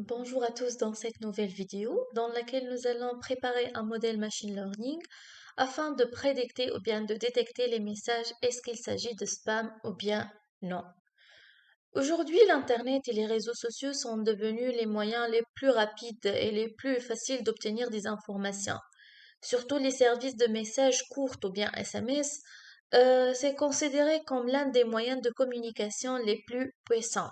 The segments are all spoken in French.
Bonjour à tous dans cette nouvelle vidéo dans laquelle nous allons préparer un modèle machine learning afin de prédicter ou bien de détecter les messages est-ce qu'il s'agit de spam ou bien non. Aujourd'hui, l'Internet et les réseaux sociaux sont devenus les moyens les plus rapides et les plus faciles d'obtenir des informations. Surtout les services de messages courts ou bien SMS, c'est considéré comme l'un des moyens de communication les plus puissants.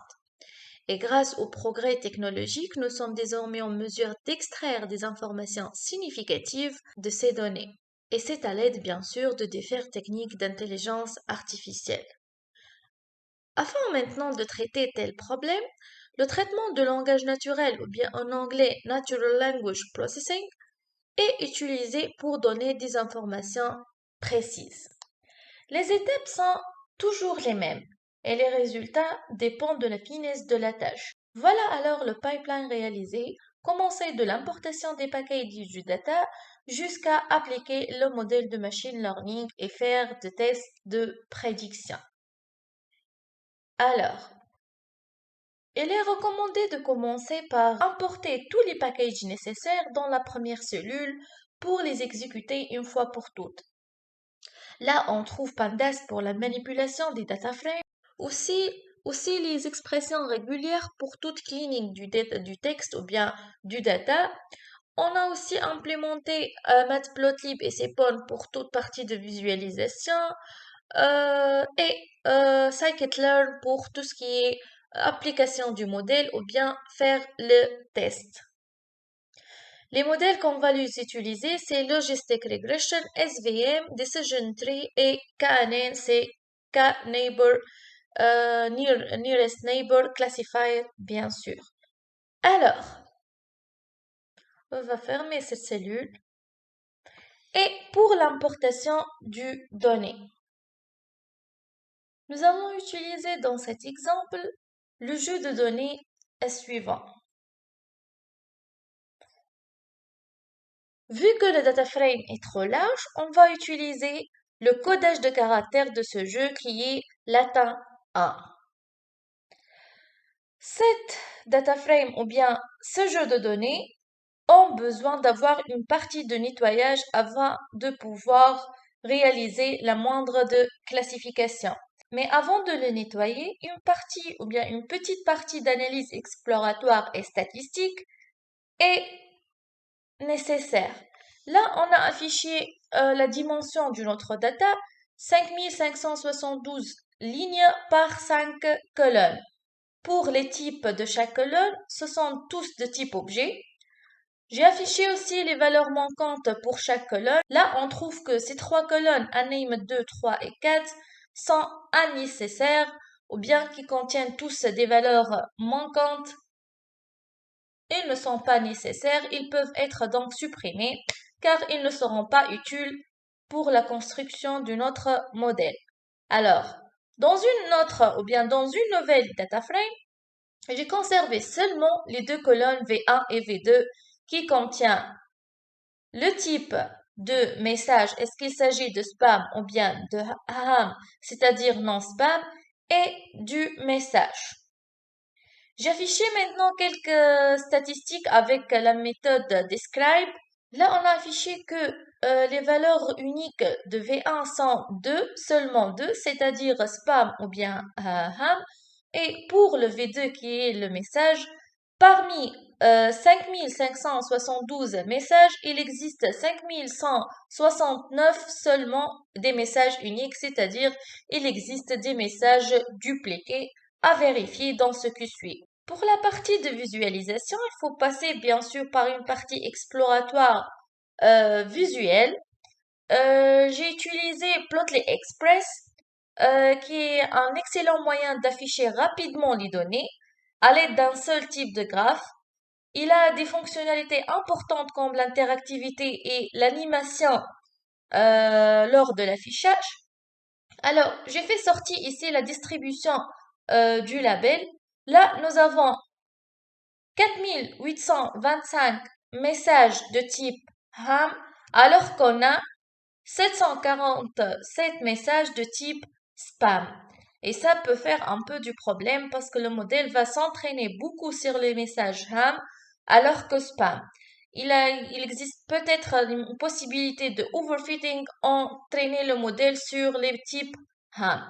Et grâce aux progrès technologiques, nous sommes désormais en mesure d'extraire des informations significatives de ces données. Et c'est à l'aide, bien sûr, de différentes techniques d'intelligence artificielle. Afin maintenant de traiter tel problème, le traitement de langage naturel, ou bien en anglais Natural Language Processing, est utilisé pour donner des informations précises. Les étapes sont toujours les mêmes et les résultats dépendent de la finesse de la tâche. Voilà alors le pipeline réalisé, commencer de l'importation des packages du data jusqu'à appliquer le modèle de machine learning et faire des tests de prédiction. Alors, il est recommandé de commencer par importer tous les packages nécessaires dans la première cellule pour les exécuter une fois pour toutes. Là, on trouve Pandas pour la manipulation des data frames, aussi, aussi les expressions régulières pour toute cleaning du texte ou bien du data. On a aussi implémenté Matplotlib et Cpon pour toute partie de visualisation et scikit-learn pour tout ce qui est application du modèle ou bien faire le test. Les modèles qu'on va les utiliser, c'est Logistic Regression, SVM, Decision Tree et KNN, c'est K-Neighbor, Nearest Neighbor Classifier, bien sûr. Alors, on va fermer cette cellule. Et pour l'importation du données, nous allons utiliser dans cet exemple le jeu de données suivant. Vu que le data frame est trop large, on va utiliser le codage de caractères de ce jeu qui est latin 1. Cette data frame ou bien ce jeu de données ont besoin d'avoir une partie de nettoyage avant de pouvoir réaliser la moindre de classification. Mais avant de le nettoyer, une partie ou bien une petite partie d'analyse exploratoire et statistique est nécessaire. Là, on a affiché la dimension de notre data, 5572 lignes par 5 colonnes. Pour les types de chaque colonne, ce sont tous de type objet. J'ai affiché aussi les valeurs manquantes pour chaque colonne. Là, on trouve que ces trois colonnes, name 2, 3 et 4, sont innécessaires ou bien qui contiennent tous des valeurs manquantes. Ils ne sont pas nécessaires, ils peuvent être donc supprimés car ils ne seront pas utiles pour la construction de notre modèle. Alors, dans une autre ou bien dans une nouvelle data frame, j'ai conservé seulement les deux colonnes V1 et V2 qui contiennent le type de message, est-ce qu'il s'agit de spam ou bien de ham, c'est-à-dire non spam, et du message. J'ai affiché maintenant quelques statistiques avec la méthode describe. Là, on a affiché que les valeurs uniques de V1 sont 2, seulement 2, c'est-à-dire spam ou bien ham. Et pour le V2 qui est le message, parmi 5572 messages, il existe 5169 seulement des messages uniques, c'est-à-dire il existe des messages dupliqués à vérifier dans ce qui suit. Pour la partie de visualisation, il faut passer bien sûr par une partie exploratoire visuelle. J'ai utilisé Plotly Express, qui est un excellent moyen d'afficher rapidement les données à l'aide d'un seul type de graphe. Il a des fonctionnalités importantes comme l'interactivité et l'animation lors de l'affichage. Alors, j'ai fait sortir ici la distribution du label. Là, nous avons 4825 messages de type ham, alors qu'on a 747 messages de type spam. Et ça peut faire un peu du problème parce que le modèle va s'entraîner beaucoup sur les messages ham alors que spam. Il existe peut-être une possibilité de overfitting entraîner le modèle sur les types ham.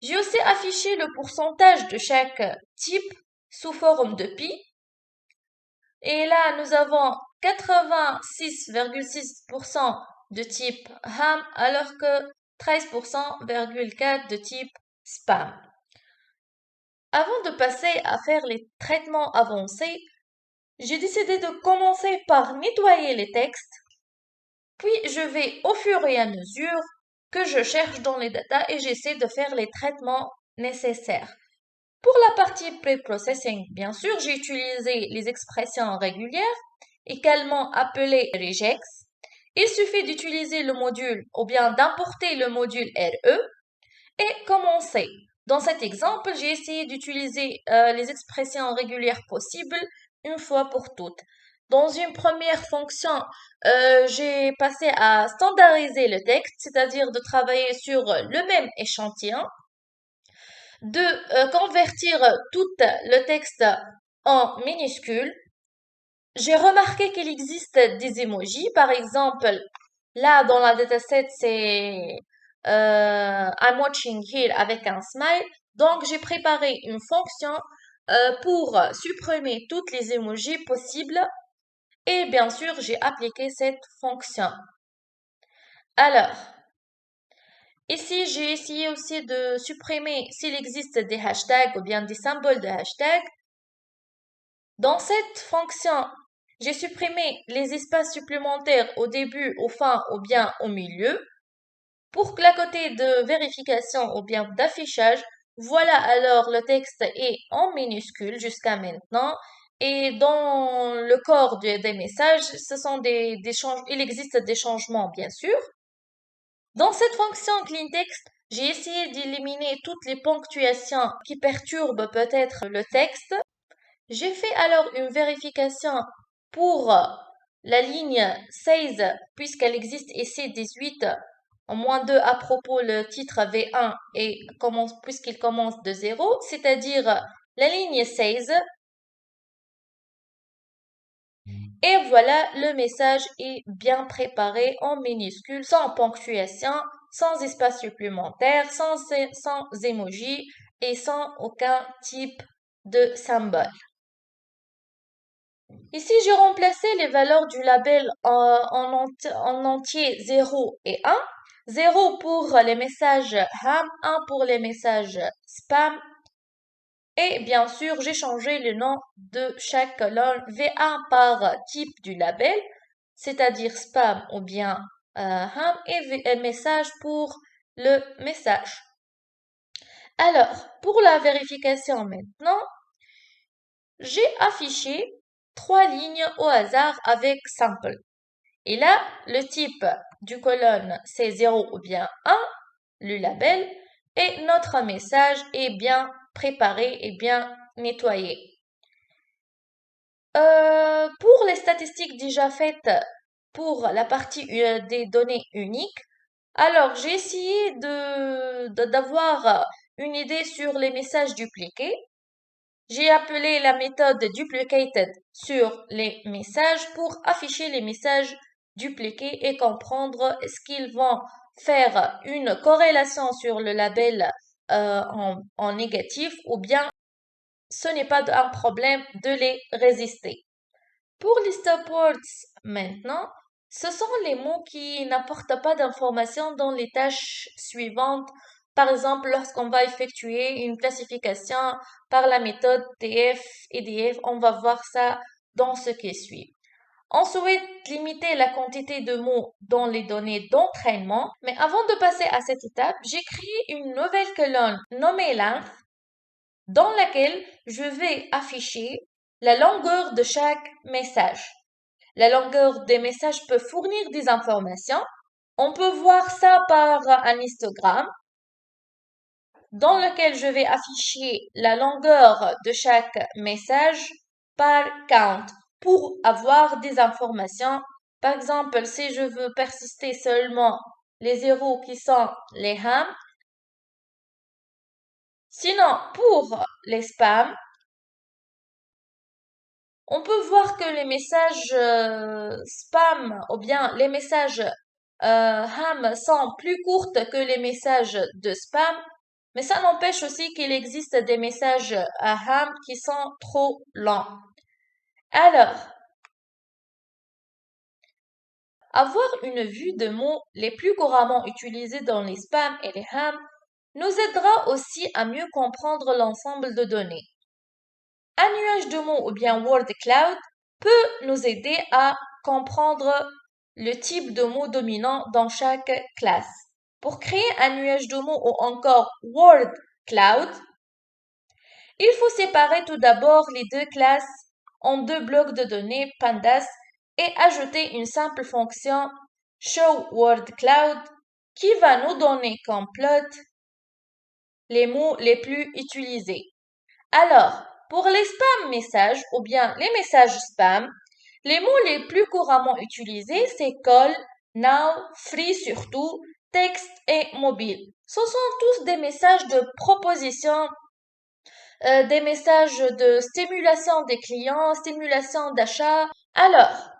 J'ai aussi affiché le pourcentage de chaque type sous forme de pi. Et là, nous avons 86,6% de type ham alors que 13,4% de type spam. Avant de passer à faire les traitements avancés, j'ai décidé de commencer par nettoyer les textes, puis je vais au fur et à mesure que je cherche dans les datas et j'essaie de faire les traitements nécessaires. Pour la partie pre-processing, bien sûr, j'ai utilisé les expressions régulières, également appelées regex. Il suffit d'utiliser le module ou bien d'importer le module RE et commencer. Dans cet exemple, j'ai essayé d'utiliser les expressions régulières possibles une fois pour toutes. Dans une première fonction, j'ai passé à standardiser le texte, c'est-à-dire de travailler sur le même échantillon, de convertir tout le texte en minuscules. J'ai remarqué qu'il existe des emojis. Par exemple, là, dans la dataset, c'est I'm watching here avec un smile. Donc, j'ai préparé une fonction pour supprimer toutes les emojis possibles. Et bien sûr, j'ai appliqué cette fonction. Alors, ici, j'ai essayé aussi de supprimer s'il existe des hashtags ou bien des symboles de hashtag. Dans cette fonction, j'ai supprimé les espaces supplémentaires au début, au fin ou bien au milieu. Pour que la côté de vérification ou bien d'affichage, voilà alors le texte est en minuscule jusqu'à maintenant. Et dans le corps des messages, ce sont il existe des changements bien sûr. Dans cette fonction cleanText, j'ai essayé d'éliminer toutes les ponctuations qui perturbent peut-être le texte. J'ai fait alors une vérification pour la ligne 16, puisqu'elle existe ici 18 en -2 à propos le titre V1 et puisqu'il commence de 0, c'est-à-dire la ligne 16. Et voilà, le message est bien préparé en minuscules, sans ponctuation, sans espace supplémentaire, sans emoji et sans aucun type de symbole. Ici, j'ai remplacé les valeurs du label en entier 0 et 1. 0 pour les messages ham, 1 pour les messages spam. Et bien sûr, j'ai changé le nom de chaque colonne V1 par type du label, c'est-à-dire spam ou bien ham et message pour le message. Alors, pour la vérification maintenant, j'ai affiché 3 lignes au hasard avec sample. Et là, le type du colonne, c'est 0 ou bien 1, le label, et notre message est bien préparé et bien nettoyé. Pour les statistiques déjà faites pour la partie des données uniques, alors j'ai essayé d'avoir une idée sur les messages dupliqués. J'ai appelé la méthode duplicated sur les messages pour afficher les messages dupliqués et comprendre est-ce qu'ils vont faire une corrélation sur le label en négatif ou bien ce n'est pas un problème de les résister. Pour les stopwords maintenant, ce sont les mots qui n'apportent pas d'informations dans les tâches suivantes. Par exemple, lorsqu'on va effectuer une classification par la méthode TF et DF, on va voir ça dans ce qui suit. On souhaite limiter la quantité de mots dans les données d'entraînement, mais avant de passer à cette étape, j'ai créé une nouvelle colonne nommée length dans laquelle je vais afficher la longueur de chaque message. La longueur des messages peut fournir des informations. On peut voir ça par un histogramme dans lequel je vais afficher la longueur de chaque message par count pour avoir des informations. Par exemple, si je veux persister seulement les zéros qui sont les ham, Sinon, pour les spams, on peut voir que les messages spam ou bien les messages ham sont plus courtes que les messages de spam, mais ça n'empêche aussi qu'il existe des messages ham qui sont trop lents. Alors, avoir une vue de mots les plus couramment utilisés dans les spams et les ham nous aidera aussi à mieux comprendre l'ensemble de données. Un nuage de mots ou bien word cloud peut nous aider à comprendre le type de mots dominant dans chaque classe. Pour créer un nuage de mots ou encore word cloud, il faut séparer tout d'abord les deux classes en deux blocs de données pandas et ajouter une simple fonction showWordCloud qui va nous donner comme plot les mots les plus utilisés. Alors, pour les spam messages ou bien les messages spam, les mots les plus couramment utilisés, c'est call, now, free surtout, texte et mobile. Ce sont tous des messages de proposition, des messages de stimulation des clients, stimulation d'achat. Alors,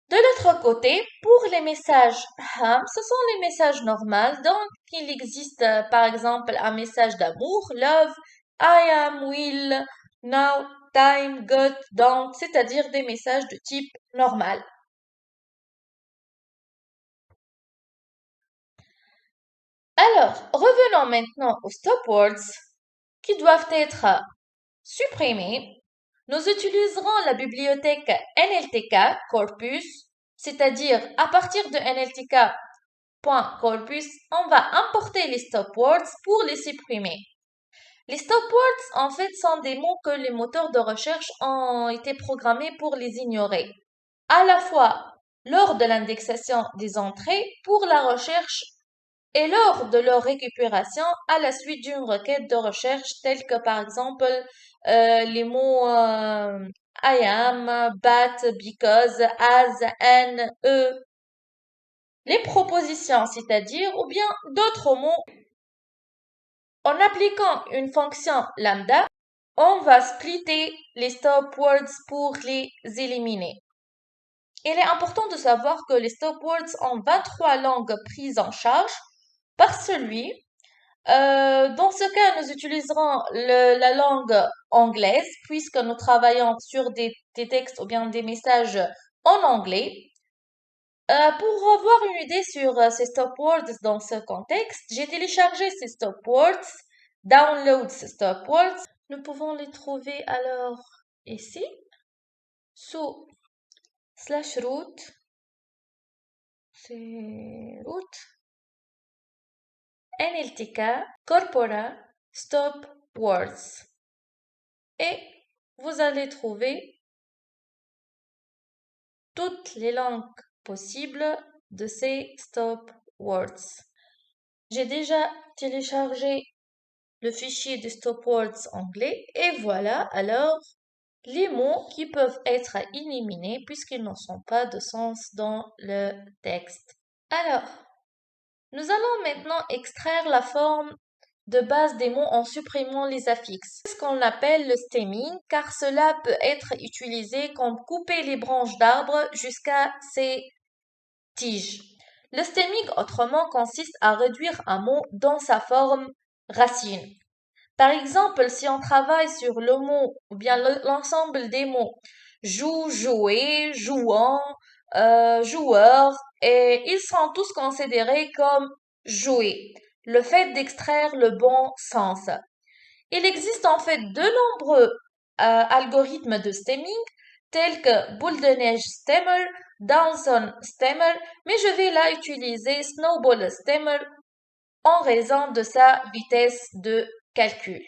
de l'autre côté, pour les messages ham, ce sont les messages normaux. Donc, il existe par exemple un message d'amour, love, I am, will, now, time, got, don't, c'est-à-dire des messages de type normal. Alors, revenons maintenant aux stop words qui doivent être supprimés. Nous utiliserons la bibliothèque NLTK Corpus, c'est-à-dire à partir de NLTK.corpus, on va importer les stop words pour les supprimer. Les stop words, en fait, sont des mots que les moteurs de recherche ont été programmés pour les ignorer, à la fois lors de l'indexation des entrées pour la recherche et lors de leur récupération à la suite d'une requête de recherche telle que par exemple les mots I am, but, because, as, and, les propositions, c'est-à-dire, ou bien d'autres mots. En appliquant une fonction lambda, on va splitter les stop words pour les éliminer. Il est important de savoir que les stop words ont 23 langues prises en charge par celui. Dans ce cas, nous utiliserons la langue anglaise puisque nous travaillons sur des textes ou bien des messages en anglais. Pour avoir une idée sur ces stop words dans ce contexte, j'ai téléchargé ces stop words, download ces stop words. Nous pouvons les trouver alors ici, sous /root, c'est root, NLTK, Corpora, stop words. Et vous allez trouver toutes les langues possibles de ces stop words. J'ai déjà téléchargé le fichier de stop words anglais et voilà alors les mots qui peuvent être éliminés puisqu'ils n'en sont pas de sens dans le texte. Alors, nous allons maintenant extraire la forme de base des mots en supprimant les affixes. C'est ce qu'on appelle le stemming car cela peut être utilisé comme couper les branches d'arbres jusqu'à ses tiges. Le stemming autrement consiste à réduire un mot dans sa forme racine. Par exemple, si on travaille sur le mot ou bien l'ensemble des mots joue, jouer, jouant, joueur, et ils sont tous considérés comme jouer. Le fait d'extraire le bon sens. Il existe en fait de nombreux algorithmes de stemming tels que boule de neige stemmer, Downson stemmer, mais je vais là utiliser snowball stemmer en raison de sa vitesse de calcul.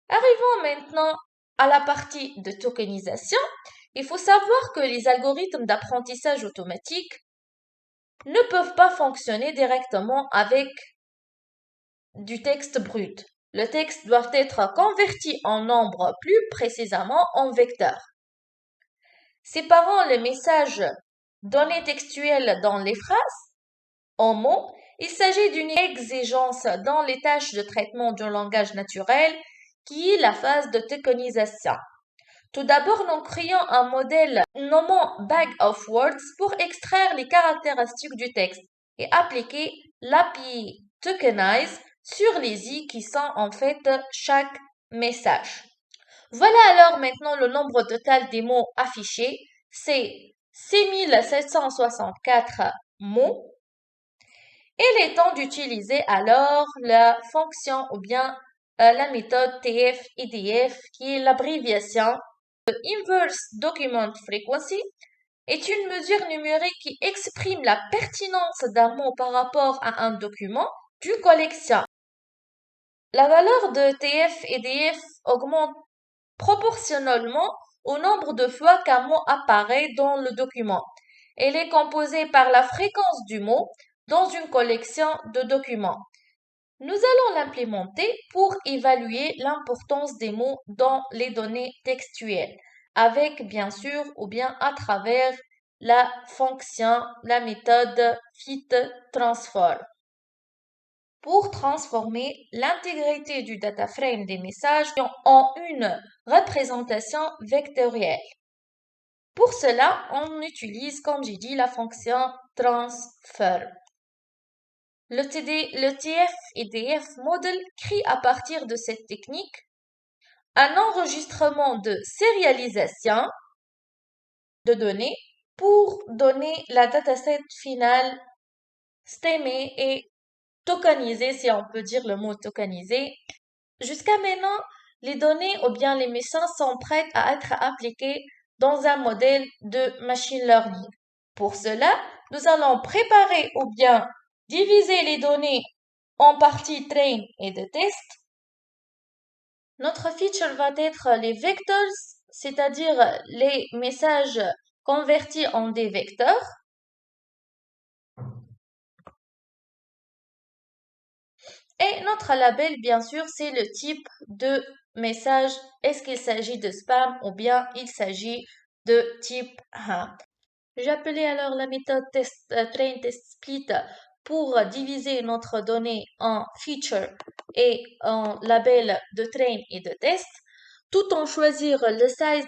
Arrivons maintenant à la partie de tokenisation. Il faut savoir que les algorithmes d'apprentissage automatique ne peuvent pas fonctionner directement avec du texte brut. Le texte doit être converti en nombre, plus précisément en vecteurs. Séparant le message donné textuel dans les phrases en mots Il s'agit d'une exigence dans les tâches de traitement d'un langage naturel qui est la phase de tokenisation. Tout d'abord, nous créons un modèle nommant Bag of Words pour extraire les caractéristiques du texte et appliquer l'API Tokenize sur les i qui sont en fait chaque message. Voilà alors maintenant le nombre total des mots affichés, c'est 6764 mots. Il est temps d'utiliser alors la fonction ou bien la méthode TF-IDF qui est l'abréviation Inverse Document Frequency est une mesure numérique qui exprime la pertinence d'un mot par rapport à un document d'une collection. La valeur de TF-IDF augmente proportionnellement au nombre de fois qu'un mot apparaît dans le document. Elle est composée par la fréquence du mot dans une collection de documents. Nous allons l'implémenter pour évaluer l'importance des mots dans les données textuelles, avec bien sûr ou bien à travers la fonction, la méthode FitTransform. Pour transformer l'intégrité du data frame des messages en une représentation vectorielle. Pour cela, on utilise, comme j'ai dit, la fonction transform. Le TF-IDF model crée à partir de cette technique un enregistrement de sérialisation de données pour donner la dataset finale stémée et tokenisée, si on peut dire le mot tokenisé. Jusqu'à maintenant, les données ou bien les messages sont prêtes à être appliquées dans un modèle de machine learning. Pour cela, nous allons préparer ou bien diviser les données en parties train et de test. Notre feature va être les vectors, c'est-à-dire les messages convertis en des vecteurs. Et notre label, bien sûr, c'est le type de message. Est-ce qu'il s'agit de spam ou bien il s'agit de type HA. J'ai appelé alors la méthode train test split pour diviser notre donnée en feature et en label de train et de test. Tout en choisir le size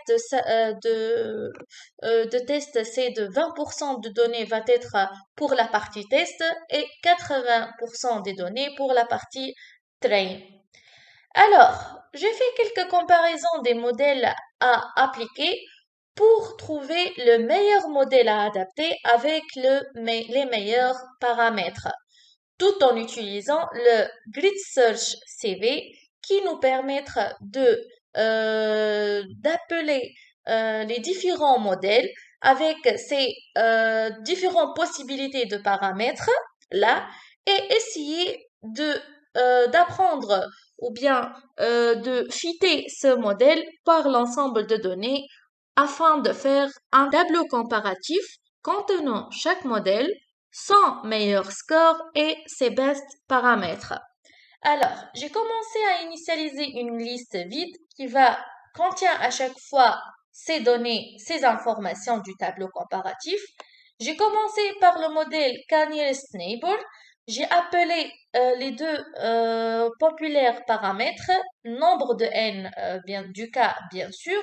de test, c'est de 20% de données va être pour la partie test et 80% des données pour la partie train. Alors, j'ai fait quelques comparaisons des modèles à appliquer pour trouver le meilleur modèle à adapter avec les meilleurs paramètres, tout en utilisant le Grid Search CV qui nous permettra d'appeler les différents modèles avec ces différentes possibilités de paramètres là et essayer d'apprendre ou bien de fitter ce modèle par l'ensemble de données afin de faire un tableau comparatif contenant chaque modèle, son meilleur score et ses best paramètres. Alors, j'ai commencé à initialiser une liste vide qui contient à chaque fois ces données, ces informations du tableau comparatif. J'ai commencé par le modèle K-nearest neighbor. J'ai appelé les deux populaires paramètres, nombre de n du cas bien sûr,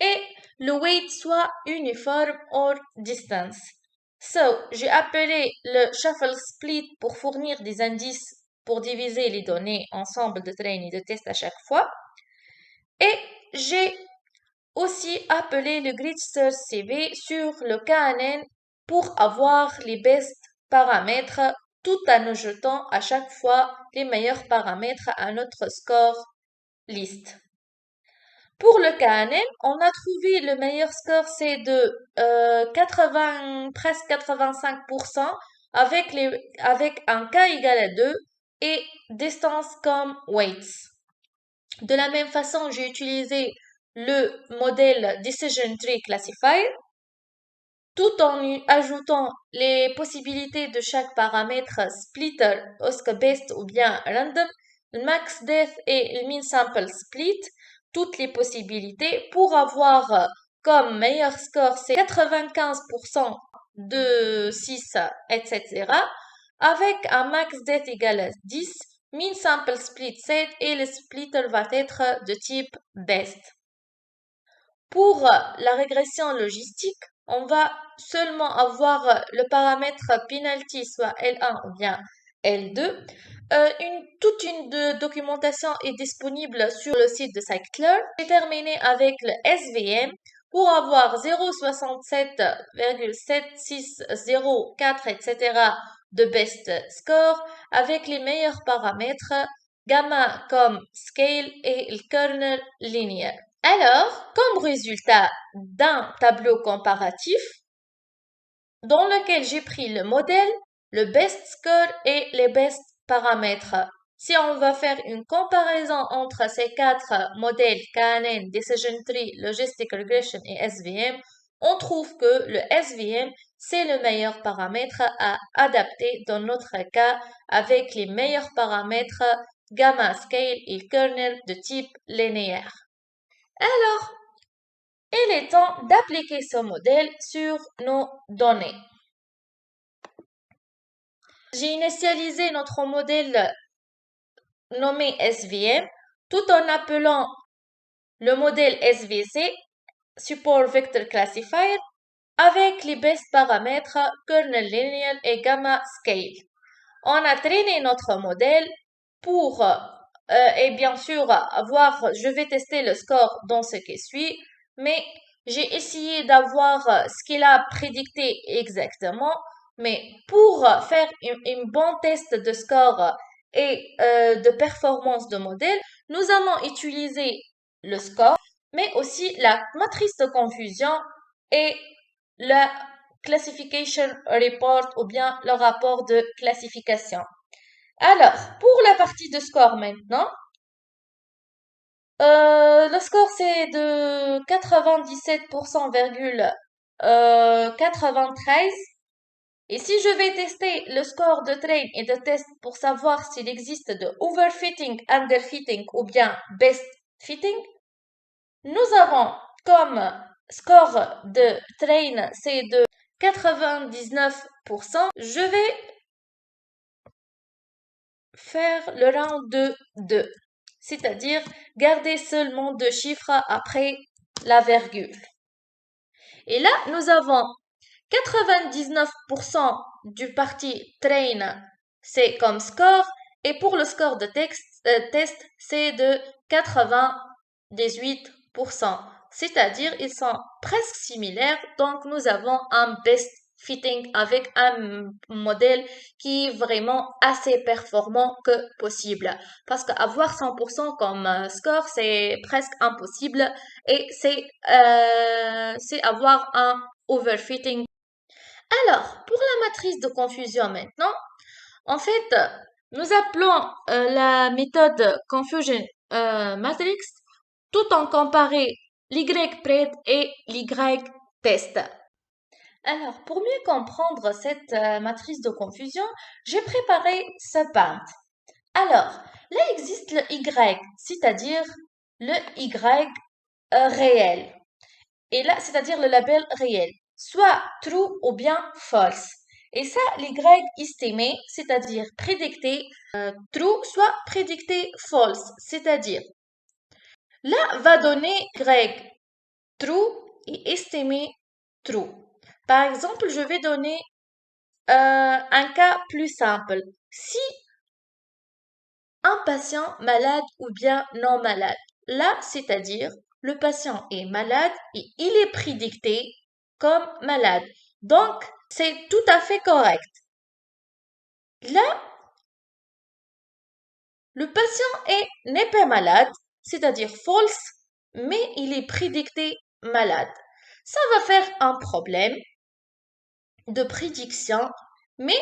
et le weight soit uniforme or distance. J'ai appelé le shuffle split pour fournir des indices pour diviser les données ensemble de train et de test à chaque fois. Et j'ai aussi appelé le grid search CV sur le KNN pour avoir les best paramètres tout en ajoutant à chaque fois les meilleurs paramètres à notre score list. Pour le KNN, on a trouvé le meilleur score, c'est de presque 85% avec un K égal à 2 et distance comme weights. De la même façon, j'ai utilisé le modèle Decision Tree Classifier tout en ajoutant les possibilités de chaque paramètre splitter, best ou bien random, le max depth et le mean sample split, toutes les possibilités pour avoir comme meilleur score, c'est 95% de 6, etc. avec un max z égale à 10, min sample split set et le splitter va être de type best. Pour la régression logistique, on va seulement avoir le paramètre penalty, soit L1 ou bien L2. Toute une documentation est disponible sur le site de Scikit-Learn. J'ai terminé avec le SVM pour avoir 0,67,7604, etc. de best score avec les meilleurs paramètres gamma comme scale et le kernel linéaire. Alors, comme résultat d'un tableau comparatif dans lequel j'ai pris le modèle, le best score et les best paramètres. Si on va faire une comparaison entre ces quatre modèles KNN, Decision Tree, Logistic Regression et SVM, on trouve que le SVM, c'est le meilleur paramètre à adapter dans notre cas avec les meilleurs paramètres gamma, scale et kernel de type linéaire. Alors, il est temps d'appliquer ce modèle sur nos données. J'ai initialisé notre modèle nommé SVM tout en appelant le modèle SVC, Support Vector Classifier, avec les best paramètres kernel linear et gamma scale. On a traîné notre modèle pour, et bien sûr, je vais tester le score dans ce qui suit, mais j'ai essayé d'avoir ce qu'il a prédicté exactement, mais pour faire un bon test de score et de performance de modèle, nous allons utiliser le score, mais aussi la matrice de confusion et la classification report ou bien le rapport de classification. Alors, pour la partie de score maintenant, le score c'est de 97,93. Et si je vais tester le score de train et de test pour savoir s'il existe de overfitting, underfitting ou bien best fitting, nous avons comme score de train c'est de 99%. Je vais faire le round de 2, c'est-à-dire garder seulement deux chiffres après la virgule. Et là, nous avons 99% du parti train, c'est comme score, et pour le score de test, c'est de 98%. C'est-à-dire, ils sont presque similaires, donc nous avons un best fitting avec un modèle qui est vraiment assez performant que possible. Parce qu'avoir 100% comme score, c'est presque impossible et c'est avoir un overfitting. Alors, pour la matrice de confusion maintenant, en fait, nous appelons la méthode Confusion Matrix tout en comparant l'Y-pred et l'Y-test. Alors, pour mieux comprendre cette matrice de confusion, j'ai préparé ce paint. Alors, là existe le Y, c'est-à-dire le Y réel. Et là, c'est-à-dire le label réel, soit true ou bien false. Et ça, l'Y estimé, c'est-à-dire prédicté true, soit prédicté false, c'est-à-dire là va donner Y true et estimé true. Par exemple, je vais donner un cas plus simple. Si un patient malade ou bien non malade, là, c'est-à-dire le patient est malade et il est prédicté comme malade. Donc, c'est tout à fait correct. Là, le patient n'est pas malade, c'est-à-dire false, mais il est prédicté malade. Ça va faire un problème de prédiction, mais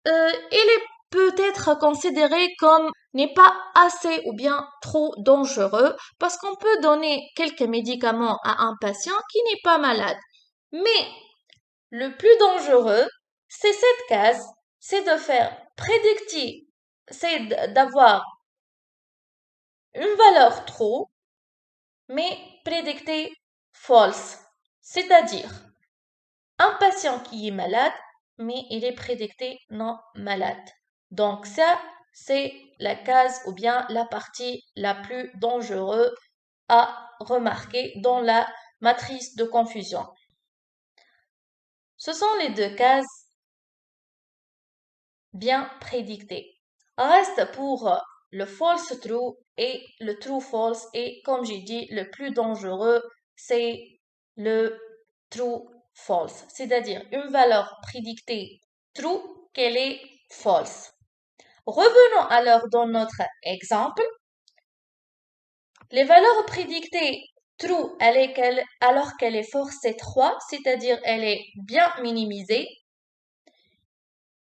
il est peut-être considéré comme n'est pas assez ou bien trop dangereux parce qu'on peut donner quelques médicaments à un patient qui n'est pas malade. Mais le plus dangereux, c'est cette case, c'est de faire prédictive, c'est d'avoir une valeur trop, mais prédictée false. C'est-à-dire, un patient qui est malade mais il est prédicté non malade. Donc ça, c'est la case ou bien la partie la plus dangereuse à remarquer dans la matrice de confusion. Ce sont les deux cases bien prédictées. Reste pour le false true et le true false et comme j'ai dit, le plus dangereux, c'est le true false, c'est-à-dire une valeur prédictée true qu'elle est false. Revenons alors dans notre exemple. Les valeurs prédictées true alors qu'elle est force c'est 3, c'est-à-dire elle est bien minimisée.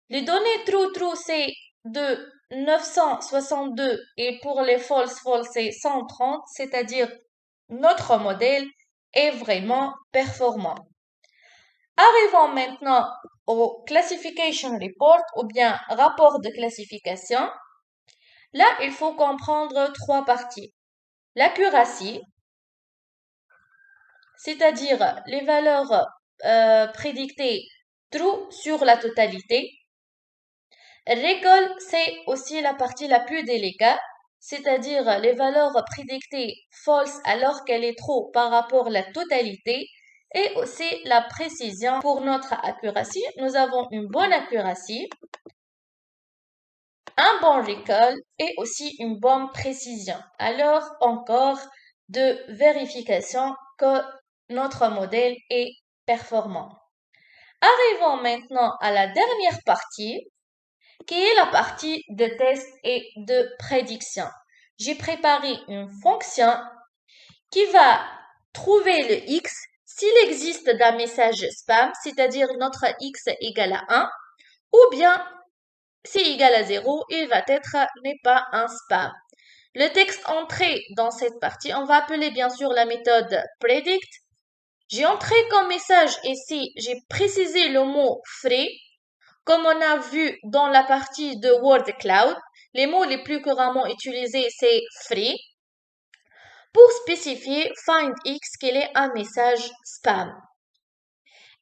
Les données true c'est de 962 et pour les false c'est 130, c'est-à-dire notre modèle est vraiment performant. Arrivons maintenant au classification report ou bien rapport de classification. Là, il faut comprendre trois parties. L'accuracy, c'est-à-dire les valeurs prédictées true sur la totalité. Recall, c'est aussi la partie la plus délicate, c'est-à-dire les valeurs prédictées false alors qu'elle est true par rapport à la totalité. Et aussi la précision pour notre accuracy. Nous avons une bonne accuracy, un bon recall et aussi une bonne précision. Alors encore de vérification que notre modèle est performant. Arrivons maintenant à la dernière partie qui est la partie de test et de prédiction. J'ai préparé une fonction qui va trouver le x s'il existe d'un message spam, c'est-à-dire notre x égale à 1, ou bien c'est égal à 0, il va être n'est pas un spam. Le texte entré dans cette partie, on va appeler bien sûr la méthode predict. J'ai entré comme message ici, j'ai précisé le mot free. Comme on a vu dans la partie de word cloud, les mots les plus couramment utilisés c'est free. Pour spécifier find x qu'il est un message spam.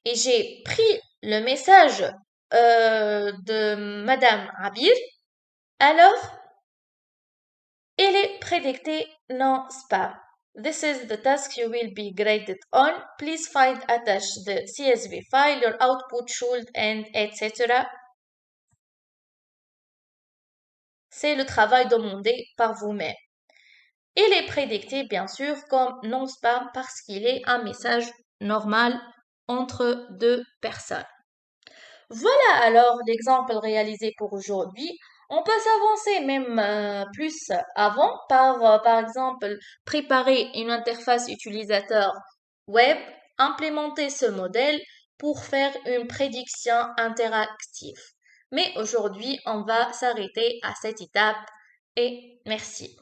Et j'ai pris le message de Madame Abir. Alors, il est prédicté non spam. This is the task you will be graded on. Please find attached the CSV file, your output should, and etc. C'est le travail demandé par vous-même. Il est prédicté, bien sûr, comme non spam parce qu'il est un message normal entre deux personnes. Voilà alors l'exemple réalisé pour aujourd'hui. On peut s'avancer même plus avant par exemple, préparer une interface utilisateur web, implémenter ce modèle pour faire une prédiction interactive. Mais aujourd'hui, on va s'arrêter à cette étape et merci.